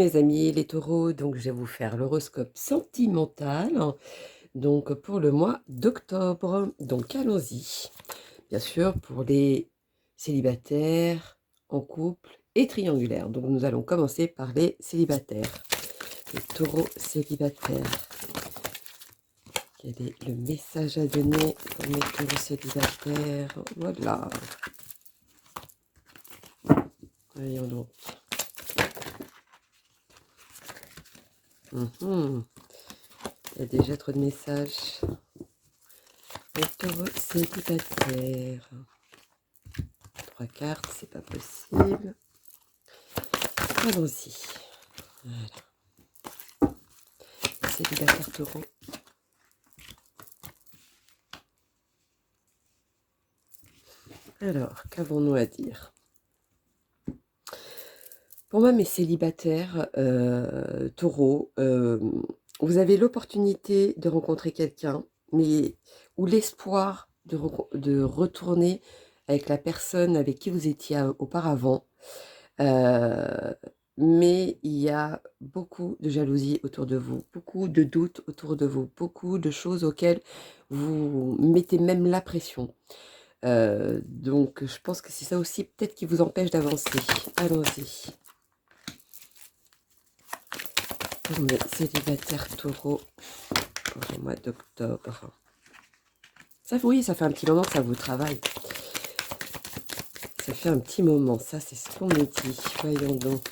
mes amis les taureaux, donc je vais vous faire l'horoscope sentimental, donc pour le mois d'octobre. Donc allons-y. Bien sûr, pour les célibataires, en couple et triangulaires. Donc nous allons commencer par les célibataires. Les taureaux célibataires. Quel est le message à donner pour mes taureaux célibataires? Voilà. Voyons donc. Il y a déjà trop de messages. Les taureaux célibataires. 3 cartes, c'est pas possible. Allons-y. Voilà. Célibataire taureau. Alors, qu'avons-nous à dire? Pour moi, mes célibataires taureaux, vous avez l'opportunité de rencontrer quelqu'un, mais ou l'espoir de retourner avec la personne avec qui vous étiez auparavant. Mais il y a beaucoup de jalousie autour de vous, beaucoup de doutes autour de vous, beaucoup de choses auxquelles vous mettez même la pression. Donc je pense que c'est ça aussi peut-être qui vous empêche d'avancer. Allons-y. Pour mes célibataires taureaux pour le mois d'octobre. Ça, oui, ça fait un petit moment que ça vous travaille. Ça fait un petit moment, ça c'est ce qu'on me dit. Voyons donc.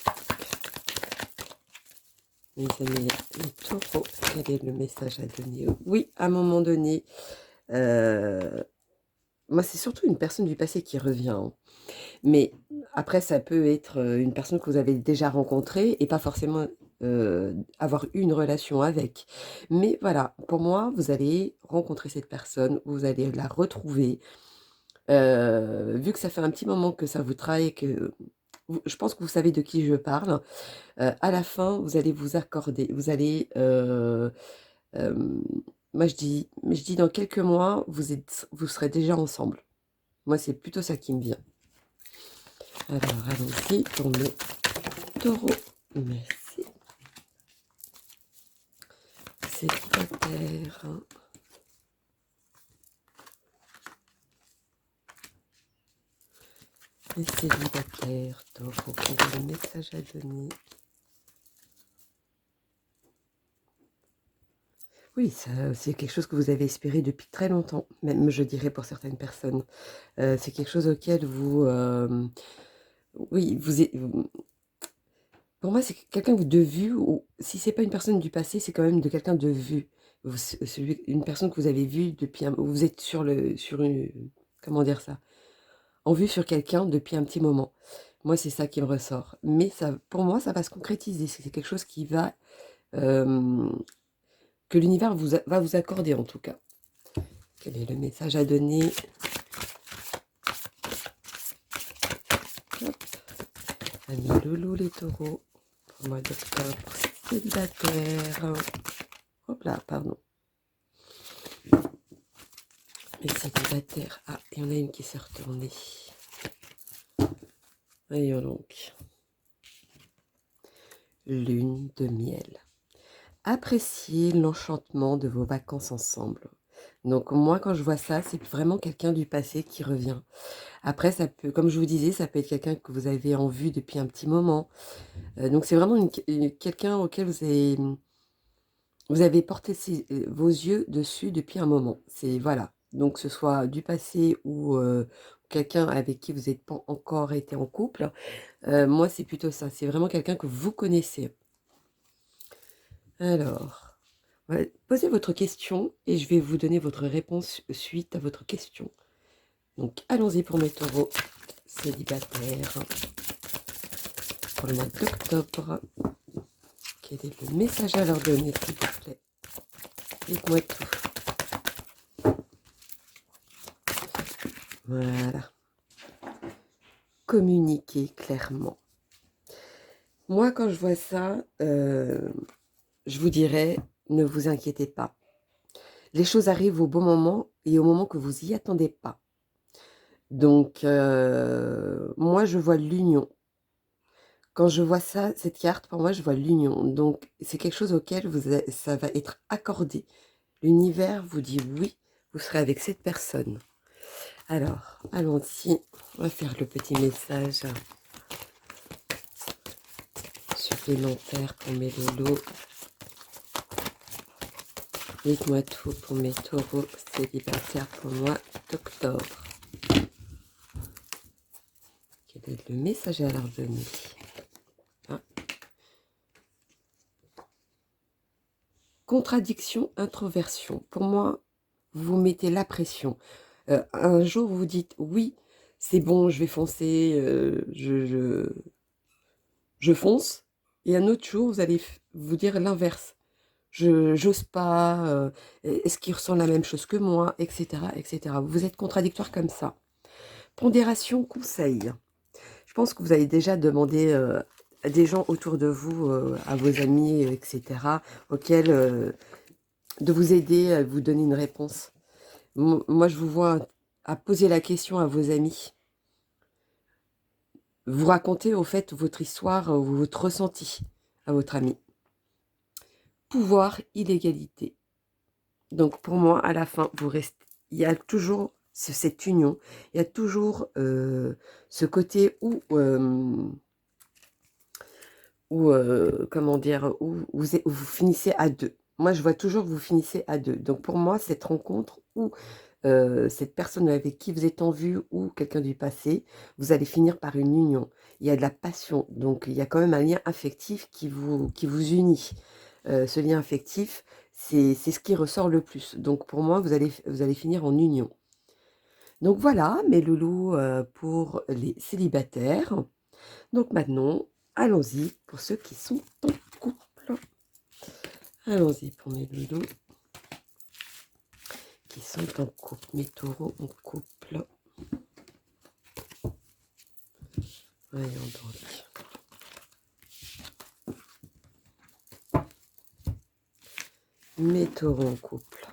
Mes amis, les taureaux, quel est le message à donner? Oui, à un moment donné, moi c'est surtout une personne du passé qui revient, hein. Mais après ça peut être une personne que vous avez déjà rencontrée et pas forcément avoir eu une relation avec. Mais voilà, pour moi, vous allez rencontrer cette personne, vous allez la retrouver. Vu que ça fait un petit moment que ça vous travaille et que je pense que vous savez de qui je parle. À la fin, vous allez vous accorder, vous allez, hem, moi je dis dans quelques mois, vous serez déjà ensemble. Moi, c'est plutôt ça qui me vient. Alors, allons-y pour mes taureaux. Merci. Célibataire. Les célibataires, taureaux, quel est le message à donner? Oui, ça, c'est quelque chose que vous avez espéré depuis très longtemps, même je dirais pour certaines personnes. C'est quelque chose auquel vous, oui, pour moi, c'est quelqu'un de vu, ou si c'est pas une personne du passé, c'est quand même de quelqu'un de vu. Une personne que vous avez vue depuis vous êtes sur une, comment dire ça? En vue sur quelqu'un depuis un petit moment. Moi, c'est ça qui me ressort. Mais ça, pour moi, ça va se concrétiser. C'est quelque chose qui va, que l'univers va vous accorder en tout cas. Quel est le message à donner? Hop. Amis loulou les taureaux, pour le mois d'octobre, célibataire. Hop là, pardon. Les célibataires. Ah, il y en a une qui s'est retournée. Voyons donc. Lune de miel. Appréciez l'enchantement de vos vacances ensemble. Donc moi, quand je vois ça, c'est vraiment quelqu'un du passé qui revient. Après, ça peut, comme je vous disais, ça peut être quelqu'un que vous avez en vue depuis un petit moment. Donc c'est vraiment quelqu'un auquel vous avez porté vos yeux dessus depuis un moment. C'est voilà. Donc ce soit du passé ou quelqu'un avec qui vous n'êtes pas encore été en couple. Moi, c'est plutôt ça. C'est vraiment quelqu'un que vous connaissez. Alors, posez votre question et je vais vous donner votre réponse suite à votre question. Donc, allons-y pour mes taureaux célibataires pour le mois d'octobre. Quel est le message à leur donner, s'il vous plaît? Dites-moi tout. Voilà. Communiquer clairement. Moi, quand je vois ça, je vous dirais, ne vous inquiétez pas. Les choses arrivent au bon moment et au moment que vous y attendez pas. Donc, moi, je vois l'union. Quand je vois ça, cette carte, pour moi, je vois l'union. Donc, c'est quelque chose auquel ça va être accordé. L'univers vous dit oui, vous serez avec cette personne. Alors, allons-y. On va faire le petit message supplémentaire pour mes lolos. Dites-moi tout pour mes taureaux célibataires pour le mois d'octobre. Quel est le message à leur donner? Contradiction, introversion. Pour moi, vous mettez la pression. Un jour, vous dites oui, c'est bon, je vais foncer, je fonce. Et un autre jour, vous allez vous dire l'inverse. Je j'ose pas, est-ce qu'il ressent la même chose que moi, etc., etc. Vous êtes contradictoire comme ça. Pondération, conseil. Je pense que vous avez déjà demandé à des gens autour de vous, à vos amis, etc., auxquels de vous aider à vous donner une réponse. Moi, je vous vois à poser la question à vos amis. Vous racontez au fait votre histoire, votre ressenti à votre ami. Pouvoir, illégalité. Donc pour moi, à la fin, vous restez. Il y a toujours cette union. Il y a toujours ce côté comment dire, où vous finissez à deux. Moi, je vois toujours que vous finissez à deux. Donc pour moi, cette rencontre où cette personne avec qui vous êtes en vue ou quelqu'un du passé, vous allez finir par une union. Il y a de la passion, donc il y a quand même un lien affectif qui vous unit. Ce lien affectif, c'est ce qui ressort le plus. Donc pour moi, vous allez finir en union. Donc voilà, mes loulous pour les célibataires. Donc maintenant, allons-y pour ceux qui sont en couple. Allons-y pour mes loulous qui sont en couple, mes taureaux en couple. Voyons donc. Mes taureaux en couple.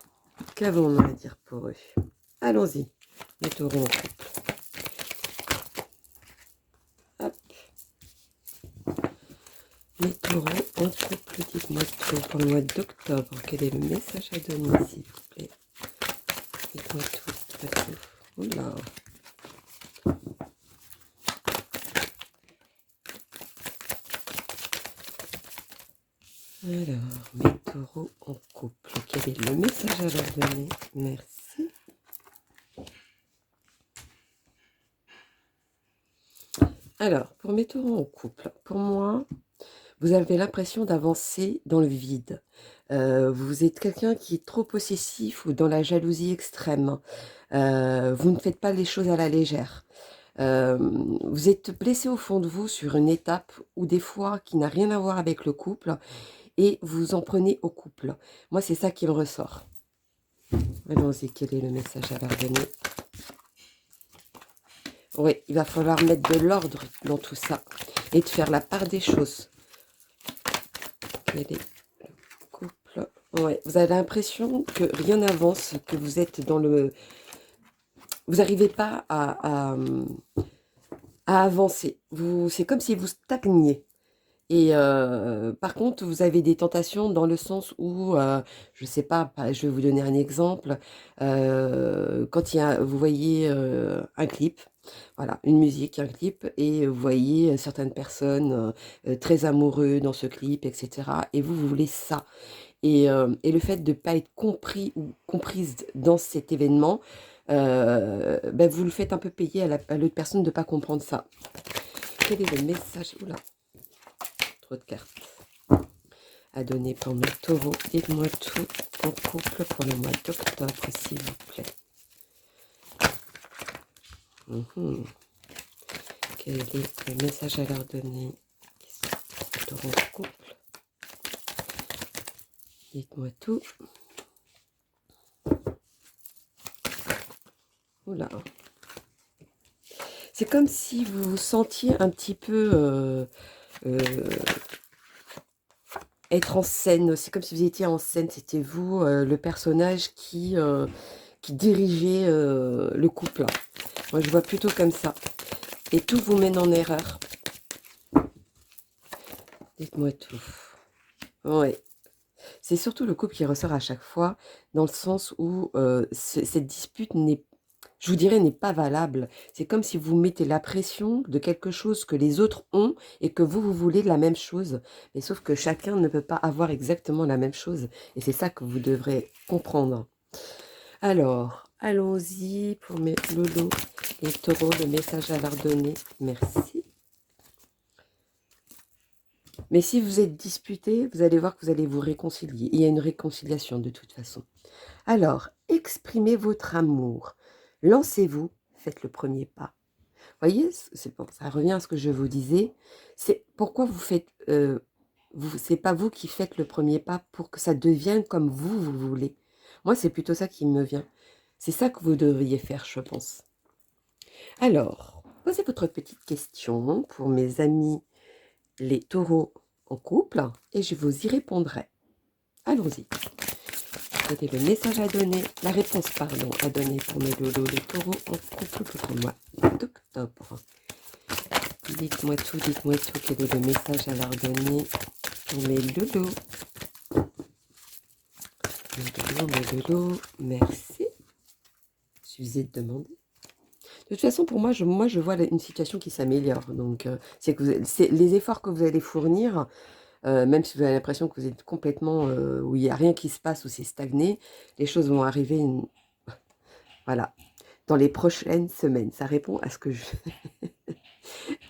Qu'avons-nous à dire pour eux? Allons-y, mes taureaux en couple. Hop. Mes taureaux en couple, dites-moi tout pour le mois d'octobre. Quel est le message à donner, s'il vous plaît? Dites-moi tout, dites-moi tout. Oula. Alors, mes taureaux en couple, quel est le message à leur donner? Merci. Alors, pour mes taureaux en couple, pour moi, vous avez l'impression d'avancer dans le vide. Vous êtes quelqu'un qui est trop possessif ou dans la jalousie extrême. Vous ne faites pas les choses à la légère. Vous êtes blessé au fond de vous sur une étape ou des fois qui n'a rien à voir avec le couple et vous en prenez au couple. Moi, c'est ça qui me ressort. Allons-y, quel est le message à leur donner? Oui, il va falloir mettre de l'ordre dans tout ça et de faire la part des choses. Quel est le couple? Ouais, vous avez l'impression que rien n'avance, que vous êtes dans le... Vous n'arrivez pas à avancer. C'est comme si vous stagniez. Et par contre, vous avez des tentations dans le sens où, je sais pas, je vais vous donner un exemple. Quand vous voyez un clip, voilà, une musique, un clip, et vous voyez certaines personnes très amoureux dans ce clip, etc. Et vous voulez ça. Et le fait de ne pas être compris ou comprise dans cet événement, ben vous le faites un peu payer à l'autre personne de ne pas comprendre ça. Quel est le message? Oula, trop de cartes à donner pour mes taureaux. Dites-moi tout en couple pour le mois d'octobre, s'il vous plaît. Quel est le message à leur donner? Taureaux en couple. Dites-moi tout. Oula. C'est comme si vous vous sentiez un petit peu être en scène. C'est comme si vous étiez en scène. C'était vous, le personnage qui dirigeait le couple. Moi, je vois plutôt comme ça. Et tout vous mène en erreur. Dites-moi tout. Ouais. C'est surtout le couple qui ressort à chaque fois, dans le sens où, cette dispute n'est je vous dirais, n'est pas valable. C'est comme si vous mettez la pression de quelque chose que les autres ont et que vous, vous voulez la même chose. Mais sauf que chacun ne peut pas avoir exactement la même chose et c'est ça que vous devrez comprendre. Alors, allons-y pour mes lolos et taureaux, le message à leur donner. Merci. Mais si vous êtes disputés, vous allez voir que vous allez vous réconcilier. Il y a une réconciliation de toute façon. Alors, exprimez votre amour. Lancez-vous, faites le premier pas. Voyez, c'est bon, ça revient à ce que je vous disais. C'est pourquoi vous faites, c'est pas vous qui faites le premier pas pour que ça devienne comme vous, vous voulez. Moi, c'est plutôt ça qui me vient. C'est ça que vous devriez faire, je pense. Alors, posez votre petite question pour mes amis les taureaux en couple et je vous y répondrai. Allons-y. C'était le message à donner, la réponse, pardon, à donner pour mes lolos, les taureaux en couple pour le mois d'octobre. Dites-moi tout, quel est le message à leur donner pour mes lolos. Mes lolos, merci. Suffisait de demander. De toute façon, pour moi, je vois une situation qui s'améliore. Donc, c'est que les efforts que vous allez fournir, même si vous avez l'impression que vous êtes complètement, où il n'y a rien qui se passe, où c'est stagné, les choses vont arriver, voilà, dans les prochaines semaines. Ça répond à ce que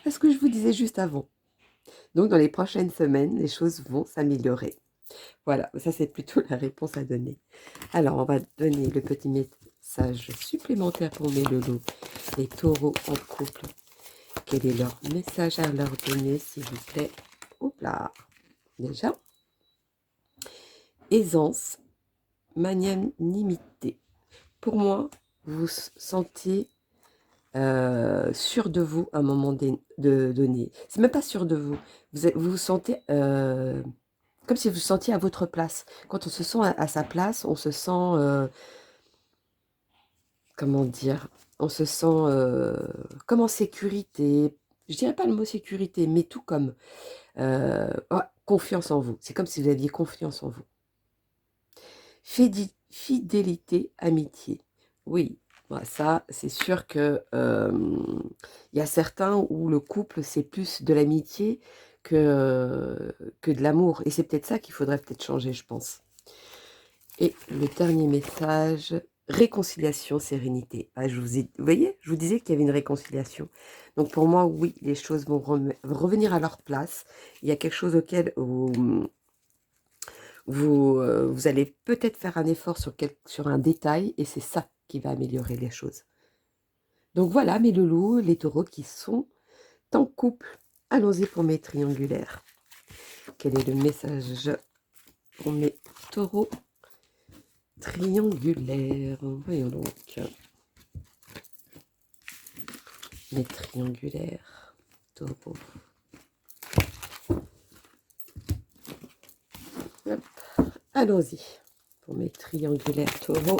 à ce que je vous disais juste avant. Donc, dans les prochaines semaines, les choses vont s'améliorer. Voilà, ça c'est plutôt la réponse à donner. Alors, on va donner le petit message supplémentaire pour mes lolos, les taureaux en couple. Quel est leur message à leur donner, s'il vous plaît? Hop là, déjà. Aisance, magnanimité. Pour moi, vous vous sentez sûr de vous à un moment donné. C'est même pas sûr de vous. Vous vous sentez comme si vous vous sentiez à votre place. Quand on se sent à sa place, on se sent, comment dire, on se sent comme en sécurité. Je dirais pas le mot sécurité, mais tout comme confiance en vous. C'est comme si vous aviez confiance en vous. Fidélité, amitié. Oui, bah, ça, c'est sûr que y a certains où le couple, c'est plus de l'amitié que de l'amour. Et c'est peut-être ça qu'il faudrait peut-être changer, je pense. Et le dernier message, réconciliation, sérénité. Ah, vous voyez, je vous disais qu'il y avait une réconciliation. Donc pour moi, oui, les choses vont revenir à leur place. Il y a quelque chose auquel vous allez peut-être faire un effort sur un détail et c'est ça qui va améliorer les choses. Donc voilà mes loulous, les taureaux qui sont en couple. Allons-y pour mes triangulaires. Quel est le message pour mes taureaux triangulaires? Voyons donc. Mes triangulaires taureaux. Hop. Allons-y pour mes triangulaires taureaux.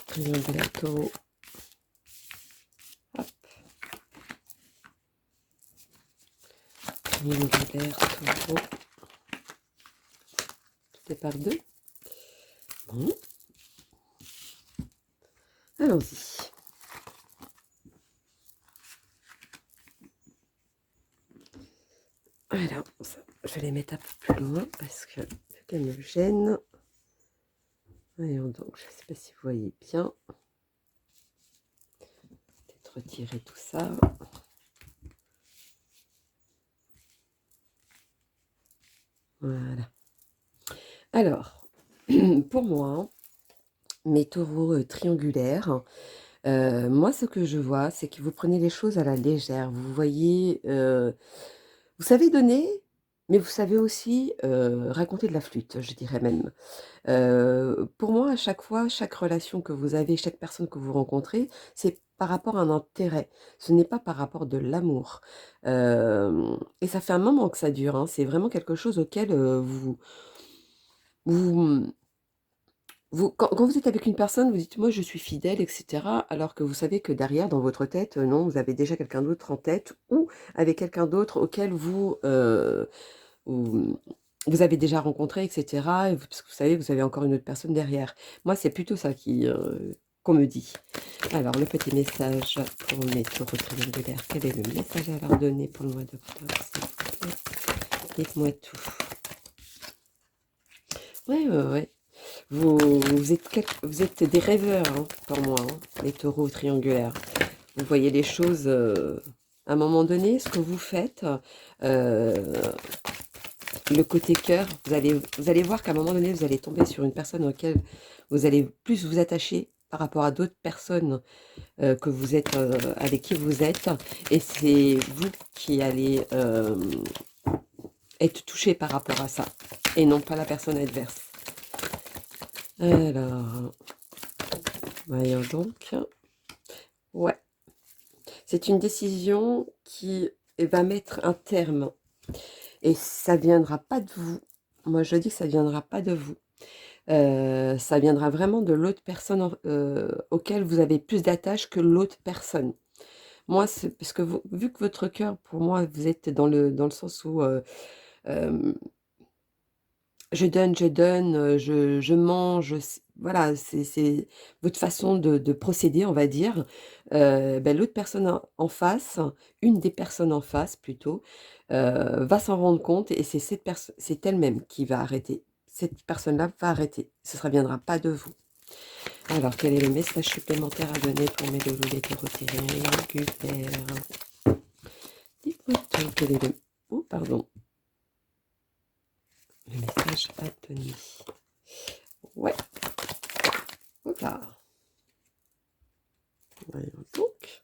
Triangulaire taureau. Hop. Triangulaire taureau. C'est par deux. Bon. Allons-y. Alors, je vais les mettre un peu plus loin parce qu'elles me gênent. Voyons donc, je ne sais pas si vous voyez bien. Peut-être retirer tout ça. Voilà. Alors, pour moi, mes taureaux triangulaires, moi, ce que je vois, c'est que vous prenez les choses à la légère. Vous voyez, vous savez donner, mais vous savez aussi raconter de la flûte, je dirais même. Pour moi, à chaque fois, chaque relation que vous avez, chaque personne que vous rencontrez, c'est par rapport à un intérêt. Ce n'est pas par rapport de l'amour. Et ça fait un moment que ça dure, hein. C'est vraiment quelque chose auquel vous quand vous êtes avec une personne, vous dites: «Moi, je suis fidèle» et cetera, alors que vous savez que derrière, dans votre tête, non, vous avez déjà quelqu'un d'autre en tête ou avec quelqu'un d'autre auquel vous vous avez déjà rencontré et cetera et vous parce que vous savez, vous avez encore une autre personne derrière. Moi, c'est plutôt ça qu'on me dit. Alors, le petit message pour mes taureaux triangulaires. Quel est le message à leur donner pour le mois d'octobre, s'il vous plaît? Dites-moi tout. Ouais, ouais, ouais. Vous êtes des rêveurs, hein, pour moi, hein, les taureaux triangulaires. Vous voyez les choses, à un moment donné, ce que vous faites, le côté cœur, vous allez voir qu'à un moment donné, vous allez tomber sur une personne auquel vous allez plus vous attacher par rapport à d'autres personnes que vous êtes, avec qui vous êtes. Et c'est vous qui allez être touché par rapport à ça, et non pas la personne adverse. Alors, voyons donc. Ouais, c'est une décision qui va mettre un terme. Et ça viendra pas de vous. Moi, je dis que ça viendra pas de vous. Ça viendra vraiment de l'autre personne auquel vous avez plus d'attache que l'autre personne. Moi, c'est parce que vu que votre cœur, pour moi, vous êtes dans le sens où je donne, je mange, voilà, c'est votre façon de procéder, on va dire. L'autre personne en face, une des personnes en face plutôt, va s'en rendre compte et c'est elle-même qui va arrêter. Cette personne-là va arrêter. Ça ne viendra pas de vous. Alors, quel est le message supplémentaire à donner pour mes loulous les taureaux triangulaires? Dites-moi tout, quel est le... Oh, pardon. Le message à donner. Ouais. Hop-là. Voyons donc.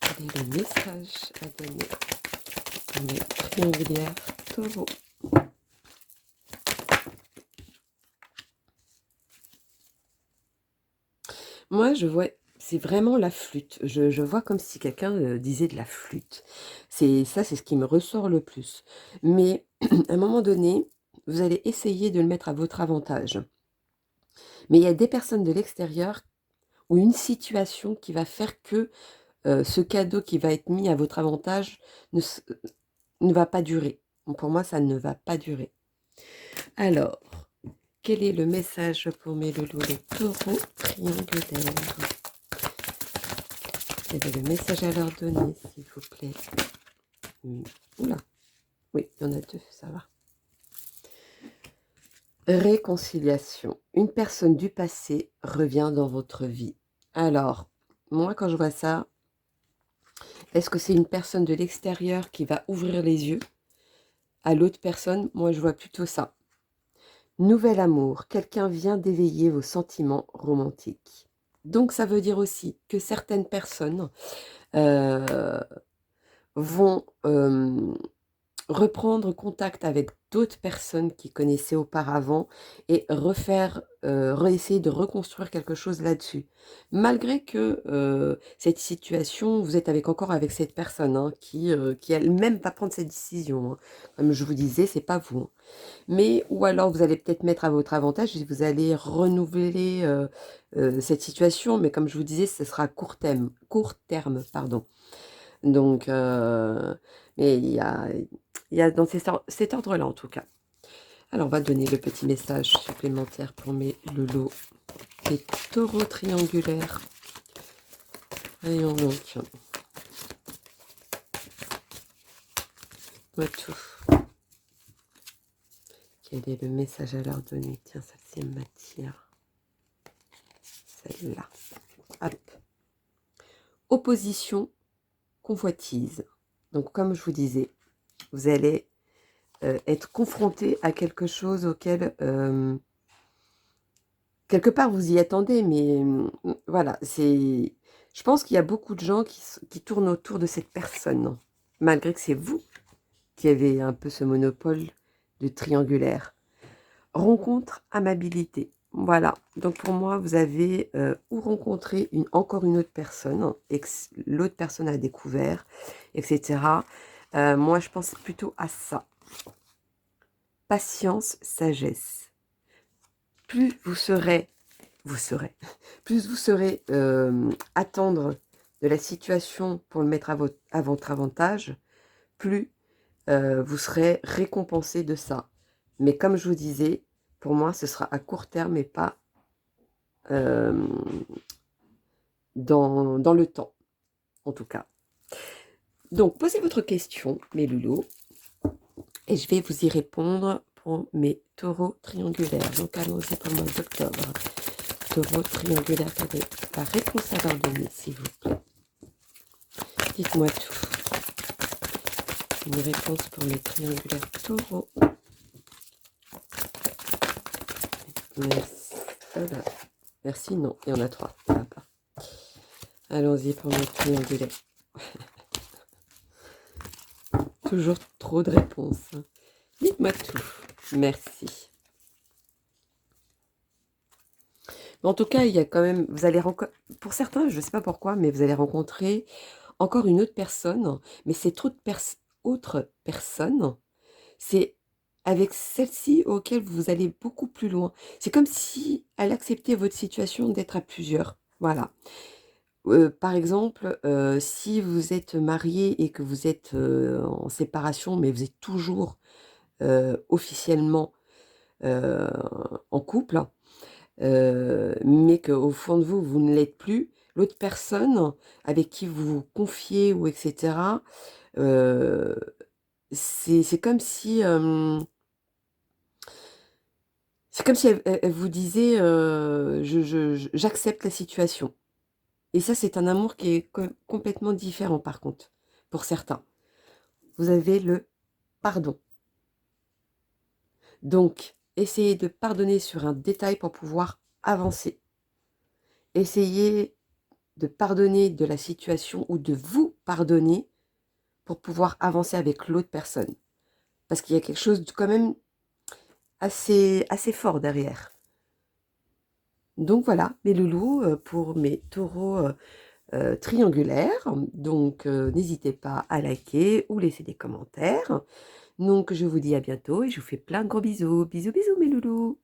Quel est le message à donner pour mes triangulaires taureaux? Moi, je vois, c'est vraiment la flûte. Je vois comme si quelqu'un disait de la flûte. C'est ce qui me ressort le plus. Mais à un moment donné, vous allez essayer de le mettre à votre avantage. Mais il y a des personnes de l'extérieur ou une situation qui va faire que ce cadeau qui va être mis à votre avantage ne va pas durer. Bon, pour moi, ça ne va pas durer. Alors, quel est le message pour mes loulous, les taureaux triangulaires? Quel est le message à leur donner, s'il vous plaît? Oula, oui, il y en a deux, ça va. Réconciliation. Une personne du passé revient dans votre vie. Alors, moi, quand je vois ça, est-ce que c'est une personne de l'extérieur qui va ouvrir les yeux à l'autre personne? Moi, je vois plutôt ça. Nouvel amour, quelqu'un vient d'éveiller vos sentiments romantiques. Donc ça veut dire aussi que certaines personnes vont reprendre contact avec d'autres personnes qu'ils connaissaient auparavant et réessayer de reconstruire quelque chose là-dessus. Malgré que cette situation, vous êtes encore avec cette personne hein, qui elle-même va prendre cette décision. Hein. Comme je vous disais, c'est pas vous. Hein. Mais ou alors vous allez peut-être mettre à votre avantage et vous allez renouveler cette situation, mais comme je vous disais, ce sera à court terme, pardon. Donc, mais il y a dans cet ordre-là en tout cas. Alors on va donner le petit message supplémentaire pour mes loulous, les taureaux triangulaires. Voyons donc. Moi tout. Quel est le message à leur donner? Tiens, ça c'est matière. Celle-là. Hop. Opposition, convoitise. Donc comme je vous disais, vous allez être confronté à quelque chose auquel quelque part vous y attendez, mais voilà, je pense qu'il y a beaucoup de gens qui tournent autour de cette personne, malgré que c'est vous qui avez un peu ce monopole de triangulaire. Rencontre, amabilité. Voilà, donc pour moi, vous avez ou rencontré encore une autre personne, et que l'autre personne a découvert, etc. Moi, je pense plutôt à ça. patience, sagesse. Plus vous serez, plus vous serez attendre de la situation pour le mettre à votre avantage, plus vous serez récompensé de ça. Mais comme je vous disais, pour moi, ce sera à court terme et pas dans le temps, en tout cas. Donc, posez votre question, mes loulous, et je vais vous y répondre pour mes taureaux triangulaires. Donc, allons-y pour le mois d'octobre. Taureau triangulaire, regardez la réponse à leur donner, s'il vous plaît. Dites-moi tout. Une réponse pour mes triangulaires taureaux. Merci. Voilà. Merci, non, il y en a 3. Ça va pas. Allons-y pour mes triangulaires. Toujours trop de réponses. Dites-moi tout. Merci. En tout cas, il y a quand même, vous allez rencontrer, pour certains, je ne sais pas pourquoi, mais vous allez rencontrer encore une autre personne, mais cette autre personne, c'est avec celle-ci auquel vous allez beaucoup plus loin. C'est comme si elle acceptait votre situation d'être à plusieurs. Voilà. Par exemple, si vous êtes marié et que vous êtes en séparation, mais vous êtes toujours officiellement en couple, mais qu'au fond de vous, vous ne l'êtes plus, l'autre personne avec qui vous vous confiez ou etc., c'est comme si elle vous disait j'accepte la situation. Et ça, c'est un amour qui est complètement différent par contre, pour certains. Vous avez le pardon. Donc, essayez de pardonner sur un détail pour pouvoir avancer. Essayez de pardonner de la situation ou de vous pardonner pour pouvoir avancer avec l'autre personne. Parce qu'il y a quelque chose de quand même assez fort derrière. Donc voilà, mes loulous, pour mes taureaux triangulaires. Donc n'hésitez pas à liker ou laisser des commentaires. Donc je vous dis à bientôt et je vous fais plein de gros bisous. Bisous, bisous mes loulous.